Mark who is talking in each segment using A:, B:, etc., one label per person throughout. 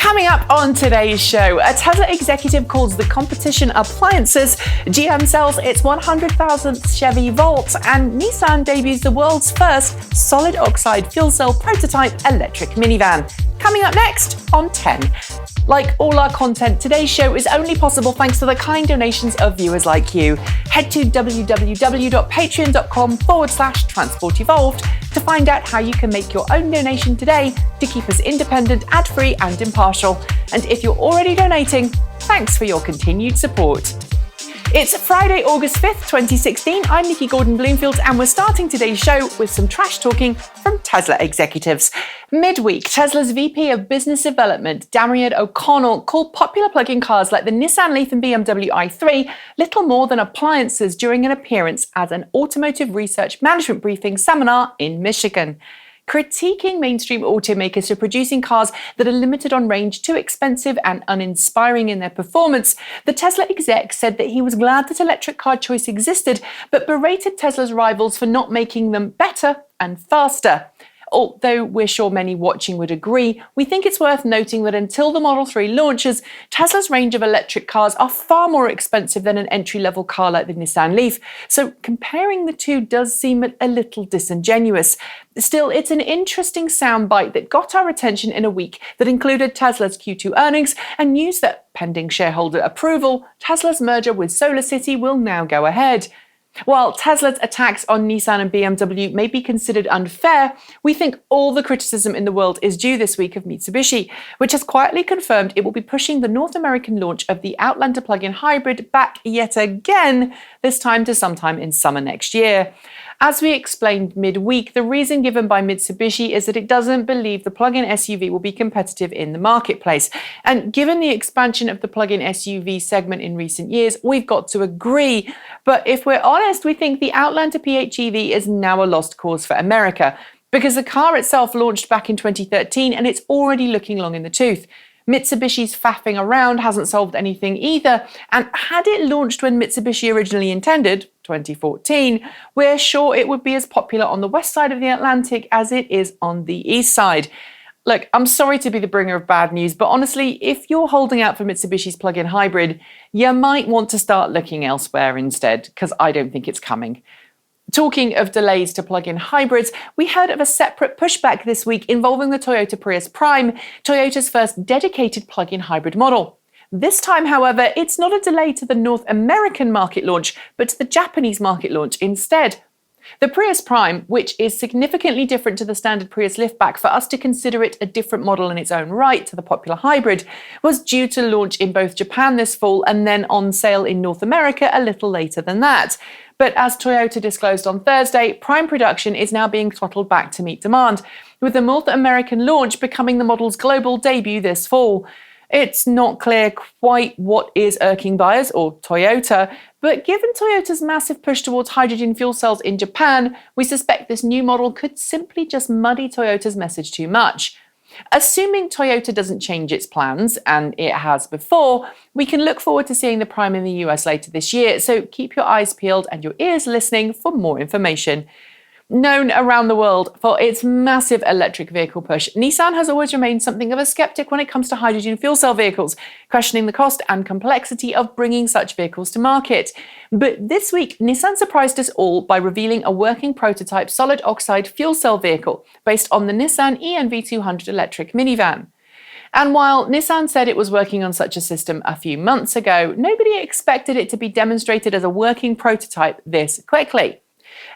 A: Coming up on today's show, a Tesla executive calls the competition appliances, GM sells its 100,000th Chevy Volt, and Nissan debuts the world's first solid oxide fuel cell prototype electric minivan. Coming up next on T.E.N. Like all our content, today's show is only possible thanks to the kind donations of viewers like you. Head to www.patreon.com/transportevolved to find out how you can make your own donation today to keep us independent, ad-free and impartial. And if you're already donating, thanks for your continued support. It's Friday, August 5th, 2016. I'm Nikki Gordon-Bloomfield, and we're starting today's show with some trash talking from Tesla executives. Midweek, Tesla's VP of Business Development, Damian O'Connell, called popular plug-in cars like the Nissan Leaf and BMW i3 little more than appliances during an appearance at an automotive research management briefing seminar in Michigan. Critiquing mainstream automakers for producing cars that are limited on range, too expensive and uninspiring in their performance, the Tesla exec said that he was glad that electric car choice existed, but berated Tesla's rivals for not making them better and faster. Although we're sure many watching would agree, we think it's worth noting that until the Model 3 launches, Tesla's range of electric cars are far more expensive than an entry-level car like the Nissan Leaf, so comparing the two does seem a little disingenuous. Still, it's an interesting soundbite that got our attention in a week that included Tesla's Q2 earnings and news that, pending shareholder approval, Tesla's merger with SolarCity will now go ahead. While Tesla's attacks on Nissan and BMW may be considered unfair, we think all the criticism in the world is due this week of Mitsubishi, which has quietly confirmed it will be pushing the North American launch of the Outlander plug-in hybrid back yet again, this time to sometime in summer next year. As we explained midweek, the reason given by Mitsubishi is that it doesn't believe the plug-in SUV will be competitive in the marketplace. And given the expansion of the plug-in SUV segment in recent years, we've got to agree. But if we're honest, we think the Outlander PHEV is now a lost cause for America, because the car itself launched back in 2013 and it's already looking long in the tooth. Mitsubishi's faffing around hasn't solved anything either, and had it launched when Mitsubishi originally intended, 2014, we're sure it would be as popular on the west side of the Atlantic as it is on the east side. Look, I'm sorry to be the bringer of bad news, but honestly, if you're holding out for Mitsubishi's plug-in hybrid, you might want to start looking elsewhere instead, because I don't think it's coming. Talking of delays to plug-in hybrids, we heard of a separate pushback this week involving the Toyota Prius Prime, Toyota's first dedicated plug-in hybrid model. This time, however, it's not a delay to the North American market launch, but to the Japanese market launch instead. The Prius Prime, which is significantly different to the standard Prius liftback for us to consider it a different model in its own right to the popular hybrid, was due to launch in both Japan this fall and then on sale in North America a little later than that. But as Toyota disclosed on Thursday, Prime production is now being throttled back to meet demand, with the North American launch becoming the model's global debut this fall. It's not clear quite what is irking buyers, or Toyota, but given Toyota's massive push towards hydrogen fuel cells in Japan, we suspect this new model could simply just muddy Toyota's message too much. Assuming Toyota doesn't change its plans, and it has before, we can look forward to seeing the Prime in the US later this year, so keep your eyes peeled and your ears listening for more information. Known around the world for its massive electric vehicle push, Nissan has always remained something of a skeptic when it comes to hydrogen fuel cell vehicles, questioning the cost and complexity of bringing such vehicles to market. But this week, Nissan surprised us all by revealing a working prototype solid oxide fuel cell vehicle based on the Nissan e-NV200 electric minivan. And while Nissan said it was working on such a system a few months ago, nobody expected it to be demonstrated as a working prototype this quickly.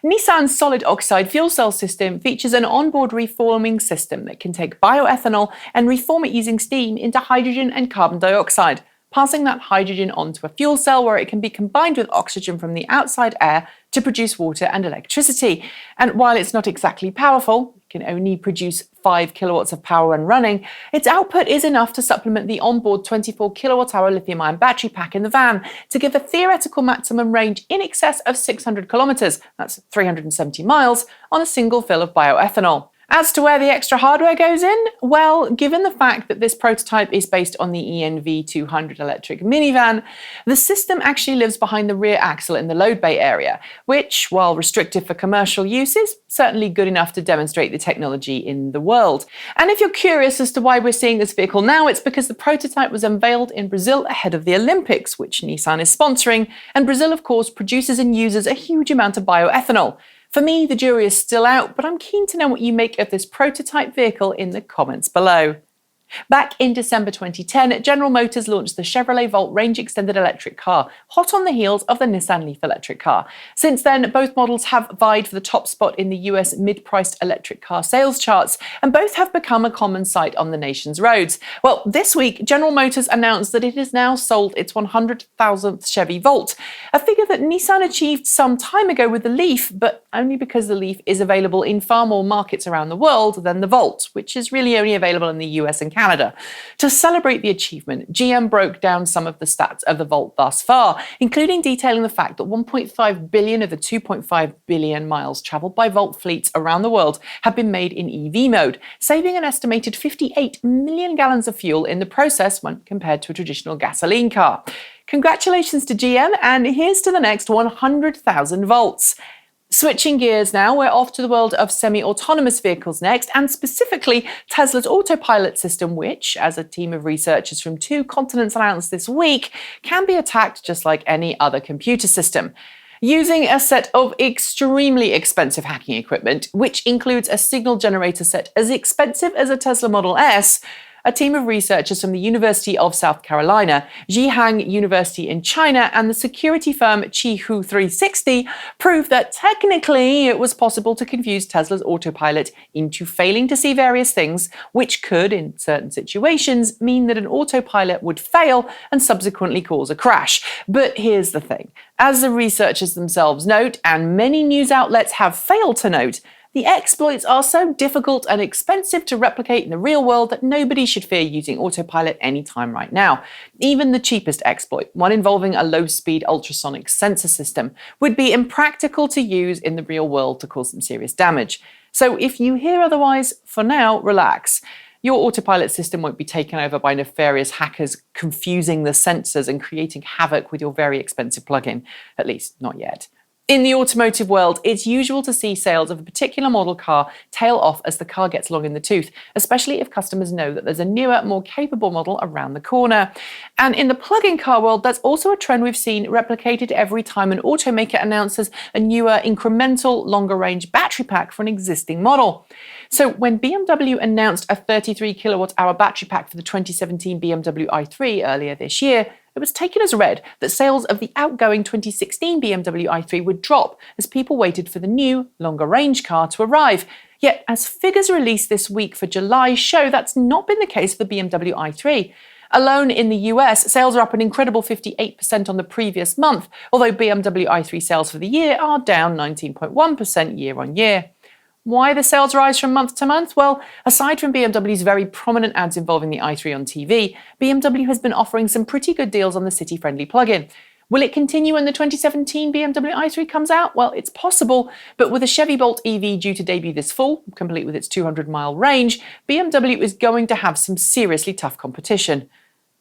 A: Nissan's solid oxide fuel cell system features an onboard reforming system that can take bioethanol and reform it using steam into hydrogen and carbon dioxide, passing that hydrogen onto a fuel cell where it can be combined with oxygen from the outside air to produce water and electricity. And while it's not exactly powerful, it can only produce 5 kilowatts of power when running, its output is enough to supplement the onboard 24 kilowatt-hour lithium-ion battery pack in the van to give a theoretical maximum range in excess of 600 kilometers, that's 370 miles, on a single fill of bioethanol. As to where the extra hardware goes in, well, given the fact that this prototype is based on the e-NV200 electric minivan, the system actually lives behind the rear axle in the load bay area, which, while restrictive for commercial use, is certainly good enough to demonstrate the technology in the world. And if you're curious as to why we're seeing this vehicle now, it's because the prototype was unveiled in Brazil ahead of the Olympics, which Nissan is sponsoring, and Brazil, of course, produces and uses a huge amount of bioethanol. For me, the jury is still out, but I'm keen to know what you make of this prototype vehicle in the comments below. Back in December 2010, General Motors launched the Chevrolet Volt range extended electric car, hot on the heels of the Nissan Leaf electric car. Since then, both models have vied for the top spot in the US mid-priced electric car sales charts, and both have become a common sight on the nation's roads. Well, this week, General Motors announced that it has now sold its 100,000th Chevy Volt, a figure that Nissan achieved some time ago with the Leaf, but only because the Leaf is available in far more markets around the world than the Volt, which is really only available in the US and Canada. To celebrate the achievement, GM broke down some of the stats of the Volt thus far, including detailing the fact that 1.5 billion of the 2.5 billion miles travelled by Volt fleets around the world have been made in EV mode, saving an estimated 58 million gallons of fuel in the process when compared to a traditional gasoline car. Congratulations to GM, and here's to the next 100,000 Volts. Switching gears now, we're off to the world of semi-autonomous vehicles next, and specifically Tesla's Autopilot system, which, as a team of researchers from 2 continents announced this week, can be attacked just like any other computer system. Using a set of extremely expensive hacking equipment, which includes a signal generator set as expensive as a Tesla Model S, a team of researchers from the University of South Carolina, Zhejiang University in China, and the security firm Qihoo 360 proved that technically it was possible to confuse Tesla's Autopilot into failing to see various things, which could, in certain situations, mean that an autopilot would fail and subsequently cause a crash. But here's the thing. As the researchers themselves note, and many news outlets have failed to note, the exploits are so difficult and expensive to replicate in the real world that nobody should fear using Autopilot anytime right now. Even the cheapest exploit, one involving a low-speed ultrasonic sensor system, would be impractical to use in the real world to cause some serious damage. So if you hear otherwise, for now, relax. Your Autopilot system won't be taken over by nefarious hackers confusing the sensors and creating havoc with your very expensive plugin. At least, not yet. In the automotive world, it's usual to see sales of a particular model car tail off as the car gets long in the tooth, especially if customers know that there's a newer, more capable model around the corner. And in the plug-in car world, that's also a trend we've seen replicated every time an automaker announces a newer, incremental, longer-range battery pack for an existing model. So when BMW announced a 33 kilowatt-hour battery pack for the 2017 BMW i3 earlier this year, it was taken as read that sales of the outgoing 2016 BMW i3 would drop as people waited for the new, longer-range car to arrive. Yet, as figures released this week for July show, that's not been the case for the BMW i3. Alone in the US, sales are up an incredible 58% on the previous month, although BMW i3 sales for the year are down 19.1% year-on-year. Why the sales rise from month to month? Well, aside from BMW's very prominent ads involving the i3 on TV, BMW has been offering some pretty good deals on the city-friendly plug-in. Will it continue when the 2017 BMW i3 comes out? Well, it's possible, but with a Chevy Volt EV due to debut this fall, complete with its 200-mile range, BMW is going to have some seriously tough competition.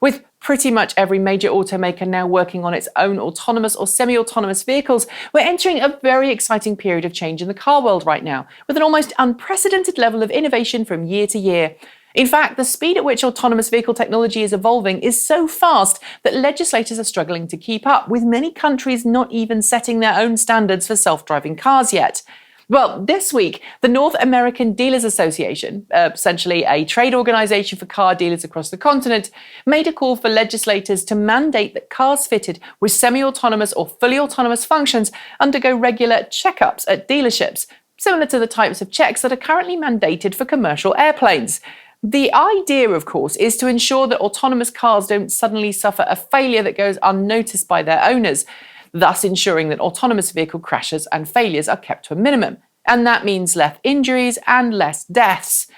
A: With pretty much every major automaker now working on its own autonomous or semi-autonomous vehicles, we're entering a very exciting period of change in the car world right now, with an almost unprecedented level of innovation from year to year. In fact, the speed at which autonomous vehicle technology is evolving is so fast that legislators are struggling to keep up, with many countries not even setting their own standards for self-driving cars yet. Well, this week, the North American Dealers Association, essentially a trade organization for car dealers across the continent, made a call for legislators to mandate that cars fitted with semi-autonomous or fully autonomous functions undergo regular checkups at dealerships, similar to the types of checks that are currently mandated for commercial airplanes. The idea, of course, is to ensure that autonomous cars don't suddenly suffer a failure that goes unnoticed by their owners, thus ensuring that autonomous vehicle crashes and failures are kept to a minimum. And that means less injuries and less deaths.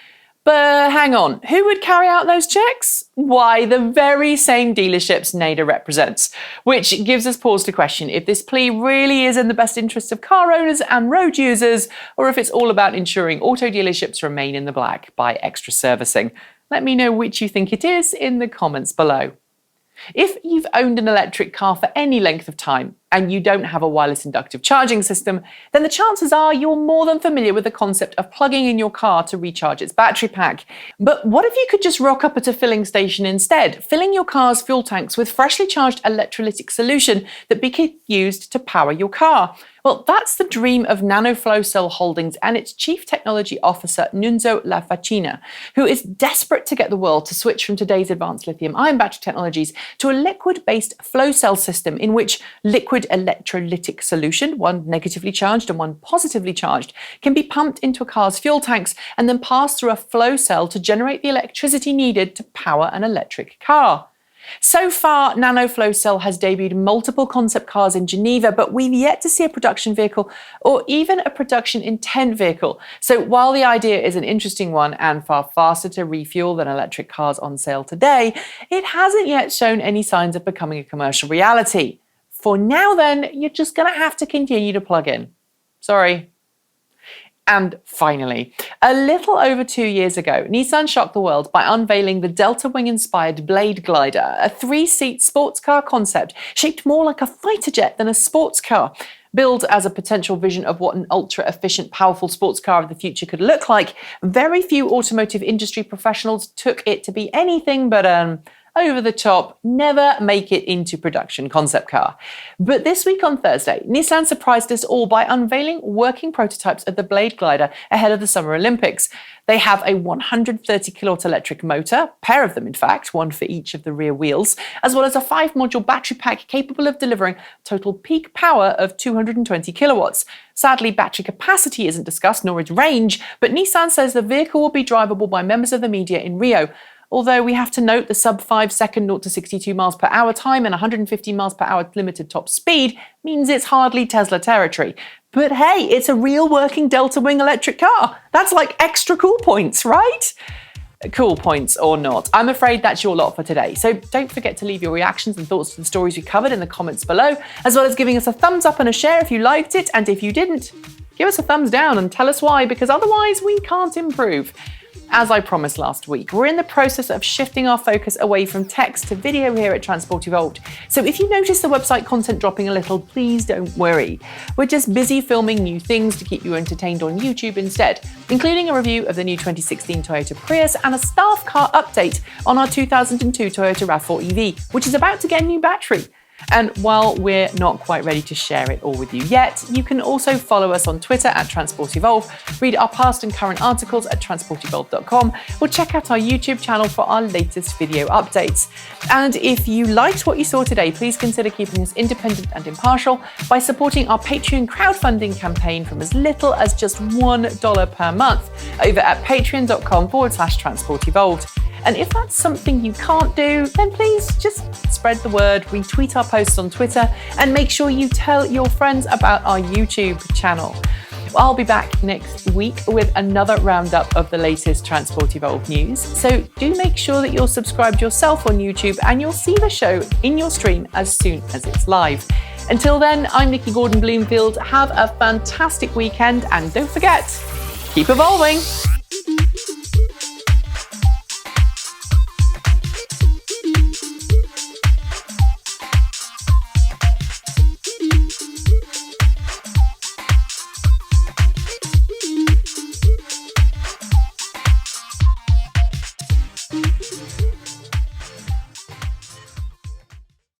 A: But hang on, who would carry out those checks? Why, the very same dealerships NADA represents, which gives us pause to question if this plea really is in the best interests of car owners and road users, or if it's all about ensuring auto dealerships remain in the black by extra servicing. Let me know which you think it is in the comments below. If you've owned an electric car for any length of time and you don't have a wireless inductive charging system, then the chances are you're more than familiar with the concept of plugging in your car to recharge its battery pack. But what if you could just rock up at a filling station instead, filling your car's fuel tanks with freshly charged electrolytic solution that be used to power your car? Well, that's the dream of NanoFlow Cell Holdings and its Chief Technology Officer, Nunzo Lafacina, who is desperate to get the world to switch from today's advanced lithium-ion battery technologies to a liquid-based flow cell system in which liquid electrolytic solution, one negatively charged and one positively charged, can be pumped into a car's fuel tanks and then passed through a flow cell to generate the electricity needed to power an electric car. So far, NanoFlow Cell has debuted multiple concept cars in Geneva, but we've yet to see a production vehicle or even a production intent vehicle. So while the idea is an interesting one and far faster to refuel than electric cars on sale today, it hasn't yet shown any signs of becoming a commercial reality. For now then, you're just going to have to continue to plug in. Sorry. And finally, a little over 2 years ago, Nissan shocked the world by unveiling the Delta Wing-inspired Blade Glider, a 3-seat sports car concept shaped more like a fighter jet than a sports car. Billed as a potential vision of what an ultra-efficient, powerful sports car of the future could look like, very few automotive industry professionals took it to be anything but over the top, never make it into production concept car. But this week on Thursday, Nissan surprised us all by unveiling working prototypes of the Blade Glider ahead of the Summer Olympics. They have a 130 kilowatt electric motor, a pair of them in fact, one for each of the rear wheels, as well as a 5-module battery pack capable of delivering total peak power of 220 kilowatts. Sadly, battery capacity isn't discussed, nor its range, but Nissan says the vehicle will be drivable by members of the media in Rio. Although we have to note the sub 5-second 0 to 62 miles per hour time and 150 miles per hour limited top speed means it's hardly Tesla territory. But hey, it's a real working Delta Wing electric car. That's like extra cool points, right? Cool points or not. I'm afraid that's your lot for today. So don't forget to leave your reactions and thoughts to the stories we covered in the comments below, as well as giving us a thumbs up and a share if you liked it. And if you didn't, give us a thumbs down and tell us why, because otherwise we can't improve. As I promised last week, we're in the process of shifting our focus away from text to video here at Transport Evolved. So if you notice the website content dropping a little, please don't worry. We're just busy filming new things to keep you entertained on YouTube instead, including a review of the new 2016 Toyota Prius and a staff car update on our 2002 Toyota RAV4 EV, which is about to get a new battery. And while we're not quite ready to share it all with you yet, you can also follow us on Twitter at Transport Evolve, read our past and current articles at transportevolve.com, or check out our YouTube channel for our latest video updates. And if you liked what you saw today, please consider keeping us independent and impartial by supporting our Patreon crowdfunding campaign from as little as just $1 per month over at patreon.com/Transport Evolved. And if that's something you can't do, then please just spread the word, retweet our posts on Twitter, and make sure you tell your friends about our YouTube channel. I'll be back next week with another roundup of the latest Transport Evolved news. So do make sure that you're subscribed yourself on YouTube and you'll see the show in your stream as soon as it's live. Until then, I'm Nikki Gordon-Bloomfield. Have a fantastic weekend and don't forget, keep evolving.